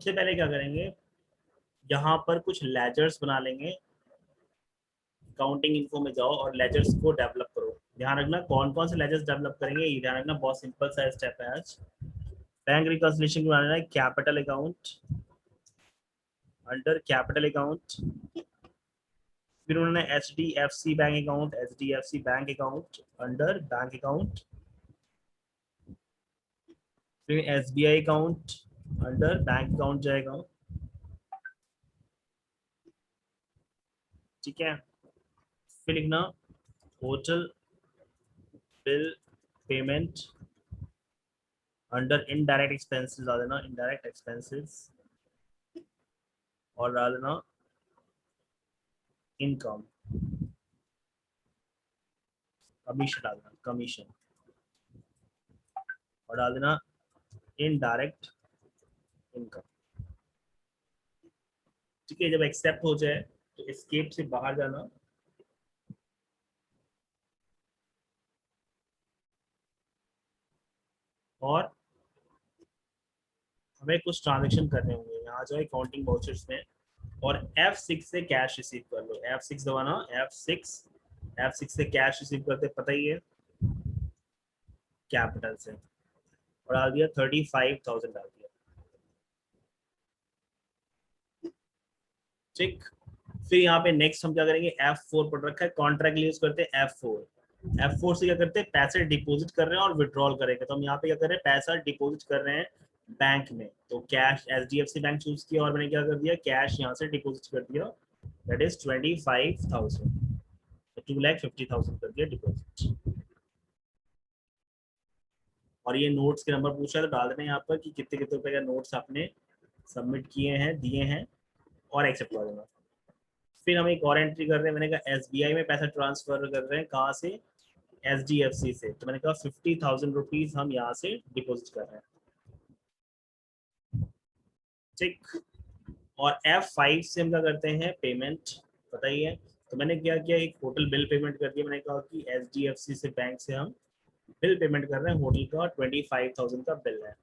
सबसे पहले क्या करेंगे, यहाँ पर कुछ लेजर्स बना लेंगे। अकाउंटिंग इन्फो में जाओ और लेजर्स को डेवलप करो। ध्यान रखना कौन कौन से लेजर्स डेवलप करेंगे, ये ध्यान रखना, बहुत सिंपल सा स्टेप है आज। बैंक रिकंसिलिएशन बनाना है, capital account, under capital account, फिर उन्होंने HDFC bank account, HDFC bank account under bank account, फिर SBI account under bank account जाएगा। ठीक है, फिर लिखना hotel bill payment under indirect expenses डाल देना, इनडायरेक्ट एक्सपेंसेस, और डाल देना इनकम, कमीशन डाल देना, कमीशन, और डाल देना इनडायरेक्ट इनकम। ठीक है, जब एक्सेप्ट हो जाए तो एस्केप से बाहर जाना, और हमें कुछ ट्रांजेक्शन करने होंगे। यहाँ जाओ अकाउंटिंग वाउचर्स में और F6 से कैश रिसीव कर लो। F6 दबाना, F6 से कैश रिसीव करते पता ही है, कैपिटल से, और डाल दिया 35,000 डाल दिया। ठीक, फिर यहाँ पे नेक्स्ट हम क्या करेंगे, F4 पढ़ रखा है, कॉन्ट्रैक्ट यूज करते हैं F4 से क्या करते हैं, पैसे डिपॉजिट कर रहे हैं और विड्रॉल करेंगे। तो हम यहाँ पे क्या कर रहे हैं, पैसा डिपॉजिट कर रहे हैं बैंक में, तो कैश HDFC बैंक चूज किया और मैंने क्या कर दिया, कैश यहाँ से डिपॉजिट कर दिया, दैट इज 25,000, 2,50,000 कर दिया डिपॉजिट। और ये नोट्स के नंबर पूछा है तो डाल देना यहाँ पर कि कितने कितने रुपए का नोट्स आपने सबमिट किए हैं, दिए हैं, और एक्सेप्ट कर देना। फिर हम एक और एंट्री कर रहे हैं, मैंने कहा SBI में पैसा ट्रांसफर कर रहे हैं, कहाँ से, HDFC से, तो मैंने कहा 50,000 रुपीज हम यहाँ से डिपॉजिट कर रहे हैं। ठीक, और F5 से हम क्या करते हैं, पेमेंट, पता ही है। तो मैंने क्या किया, एक होटल बिल पेमेंट कर दिया। मैंने कहा कि HDFC से बैंक से हम बिल पेमेंट कर रहे हैं, होटल का 25,000 का बिल है,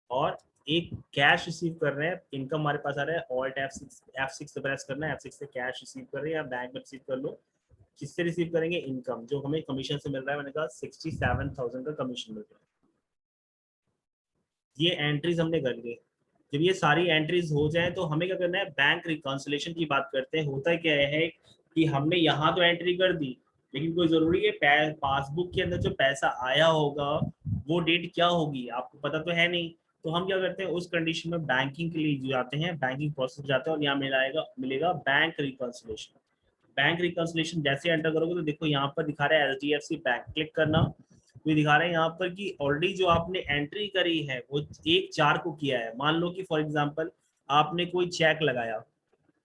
और एक कैश रिसीव कर रहे हैं, इनकम हमारे पास आ रहा है, ऑल्ट F6 से प्रेस करना है, F6 से कैश रिसीव कर रहे हैं, या बैंक में रिसीव कर लो। किससे रिसीव करेंगे, इनकम, जो हमें कमीशन से मिल रहा है, मैंने कहा 67,000 का कमीशन मिल रहा है। ये एंट्रीज हमने कर ली। जब ये सारी एंट्रीज हो जाए तो हमें क्या करना है, बैंक रिकॉन्सिलेशन की बात करते हैं। होता क्या है कि हमने यहाँ तो एंट्री कर दी, लेकिन कोई जरूरी है पासबुक के अंदर जो पैसा आया होगा वो डेट क्या होगी आपको पता तो है नहीं। तो हम क्या करते हैं, उस कंडीशन में बैंकिंग के लिए जाते हैं, बैंकिंग प्रोसेस जाते हैं, और यहाँ मिलेगा बैंक रिकॉन्सिलेशन। बैंक रिकॉन्सिलेशन जैसे एंटर करोगे तो देखो यहाँ पर दिखा रहा है HDFC बैंक, क्लिक करना। तो दिखा रहा है यहाँ पर कि ऑलरेडी जो आपने एंट्री करी है वो 1/4 को किया है। मान लो कि फॉर एग्जांपल आपने कोई चेक लगाया,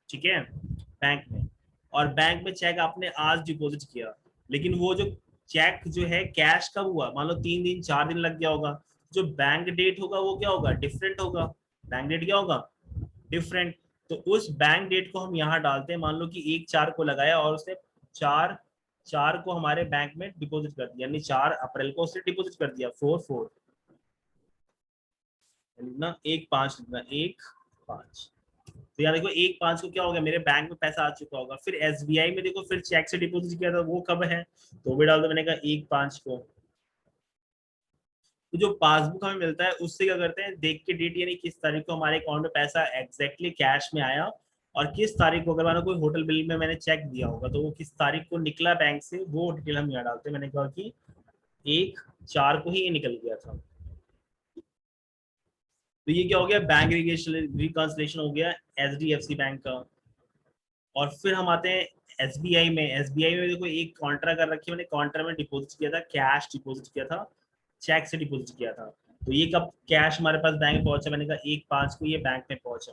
ठीक है, बैंक में, और बैंक में चेक आपने आज डिपॉजिट किया, लेकिन वो जो चेक जो है कैश कब हुआ, मान लो 3 दिन 4 दिन लग गया होगा, जो बैंक डेट होगा वो क्या होगा, डिफरेंट होगा। बैंक डेट क्या होगा, डिफरेंट। तो उस बैंक डेट को हम यहाँ डालते हैं, मान लो कि 1/4 को लगाया और उसने 4/4 को हमारे बैंक में डिपॉजिट कर दिया, यानी 4 अप्रैल को उसने डिपॉजिट कर दिया, 4/4 लिखना, 1/5 लिखना, 1/5। तो यहाँ देखो 1/5 को क्या होगा, मेरे बैंक में पैसा आ चुका होगा। फिर SBI में देखो, फिर चेक से डिपॉजिट किया था, वो कब है, तो भी डाल दो, मैंने कहा 1/5 को। तो जो पासबुक हमें मिलता है उससे क्या करते हैं, देख के डेट, यानी किस तारीख को हमारे अकाउंट में पैसा एग्जैक्टली कैश में आया, और किस तारीख को, अगर मैंने कोई होटल बिल में मैंने चेक दिया होगा तो वो किस तारीख को निकला बैंक से, वो डिटेल हम यहाँ डालते हैं। मैंने कहा कि 1/4 को ही ये निकल गया था। तो ये क्या हो गया, बैंक रिकॉन्सिलेशन हो गया HDFC बैंक का। और फिर हम आते हैं SBI में देखो एक कॉन्ट्रा कर रखी है, मैंने कॉन्ट्रा में डिपॉजिट किया था, कैश डिपॉजिट किया था, चेक से डिपॉजिट किया था। तो ये कब कैश हमारे पास बैंक में पहुंचा, मैंने कहा 1/5 को ये बैंक में पहुंचा।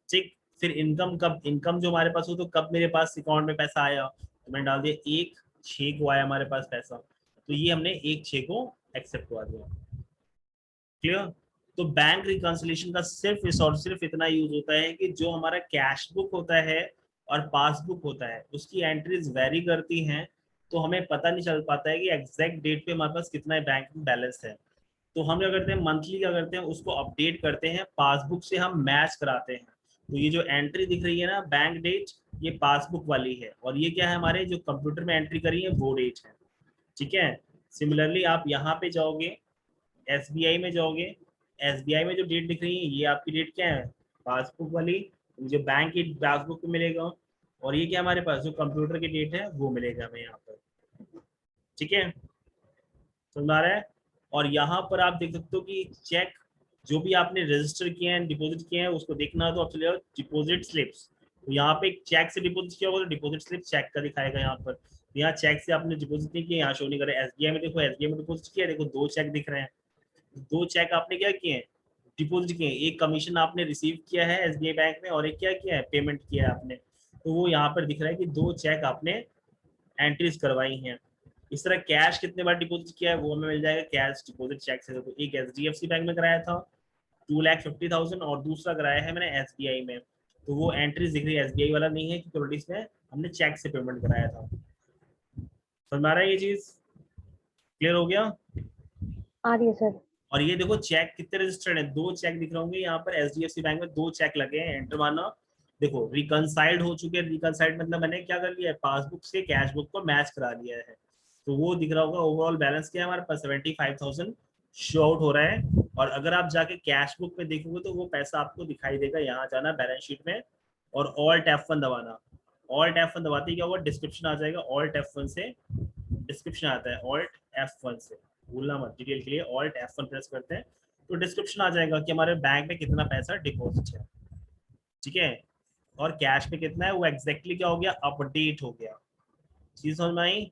ठीक, फिर इनकम कब, इनकम जो हमारे पास हो तो कब मेरे पास अकाउंट में पैसा आया, तो मैंने डाल दिया 1/6 को आया हमारे पास पैसा, तो ये हमने 1/6 को एक्सेप्ट करवा दिया। क्लियर। तो बैंक रिकॉन्सिलेशन का सिर्फ इस और सिर्फ इतना यूज होता है कि जो हमारा कैश बुक होता है और पासबुक होता है उसकी एंट्रीज वेरी करती हैं, तो हमें पता नहीं चल पाता है कि एग्जैक्ट डेट पे हमारे पास कितना बैंक में बैलेंस है। तो हम क्या करते हैं, मंथली क्या करते हैं, उसको अपडेट करते हैं, पासबुक से हम मैच कराते हैं। तो ये जो एंट्री दिख रही है ना बैंक डेट, ये पासबुक वाली है, और ये क्या है, हमारे जो कंप्यूटर में एंट्री करी है वो डेट है। ठीक है। सिमिलरली आप यहाँ पे जाओगे, एसबीआई में जाओगे, एसबीआई में जो डेट दिख रही है ये आपकी डेट क्या है, पासबुक वाली, जो बैंक की पासबुक में मिलेगा। और ये क्या हमारे पास जो कंप्यूटर की डेट है वो मिलेगा हमें यहाँ पर। ठीक है, समझ आ रहा है। और यहाँ पर आप देख सकते हो कि चेक जो भी आपने रजिस्टर किए हैं, डिपॉजिट किए हैं, उसको देखना हो तो आप चले जाओ डिपॉजिट स्लिप्स। तो यहाँ पे एक चेक से डिपॉजिट किया होगा तो डिपॉजिट स्लिप चेक का दिखाएगा यहाँ पर। तो यहाँ चेक से आपने डिपॉजिट नहीं किया, यहाँ शो नहीं करे। एसबीआई में देखो, एसबीआई में डिपॉजिट किया, देखो 2 चेक दिख रहे हैं। 2 चेक आपने क्या किए हैं, डिपॉजिट किए हैं। एक कमीशन आपने रिसीव किया है एसबीआई बैंक में, और एक क्या किया है, पेमेंट किया है आपने। तो वो यहाँ पर दिख रहा है कि 2 चेक आपने एंट्रीज करवाई हैं। इस तरह कैश कितने बार डिपॉजिट किया है वो हमें मिल जाएगा कैश डिपॉजिट चेक से। तो एक एचडीएफसी बैंक में कराया था 2,50,000, और दूसरा कराया है मैंने एसबीआई में। तो वो एंट्रीज दिख रही है, एसबीआई वाला नहीं है क्योंकि इसमें हमने चेक से पेमेंट कराया था। समझ आ रहा है ये चीज, क्लियर हो गया। आ रही है सर। और ये देखो चेक कितने रजिस्टर्ड है, 2 चेक दिख रहे होंगे यहाँ पर, एचडीएफसी बैंक में 2 चेक लगे हैं, एंटर मारना। देखो रिकनसाइल्ड हो चुके हैं, रिकनसाइल्ड मतलब मैंने क्या कर लिया है, पासबुक से कैश बुक को मैच करा लिया है। तो वो दिख रहा होगा, ओवरऑल बैलेंस क्या है हमारे पास, 75,000 शो आउट हो रहा है। और अगर आप जाके कैश बुक में देखोगे तो वो पैसा आपको दिखाई देगा, यहाँ जाना बैलेंस शीट में, और ऑल्ट F1 दबाना। ऑल्ट F1 दबाते ही क्या होगा, डिस्क्रिप्शन आ जाएगा, ऑल्ट F1 से डिस्क्रिप्शन आता है, ऑल्ट F1 से, भूलना मत, डिटेल के लिए ऑल्ट F1 प्रेस करते हैं तो डिस्क्रिप्शन आ जाएगा कि हमारे बैंक में कितना पैसा डिपॉजिट है। ठीक है, और कैश में कितना है वो एग्जैक्टली क्या हो गया, अपडेट हो गया। चीज समझ में आई।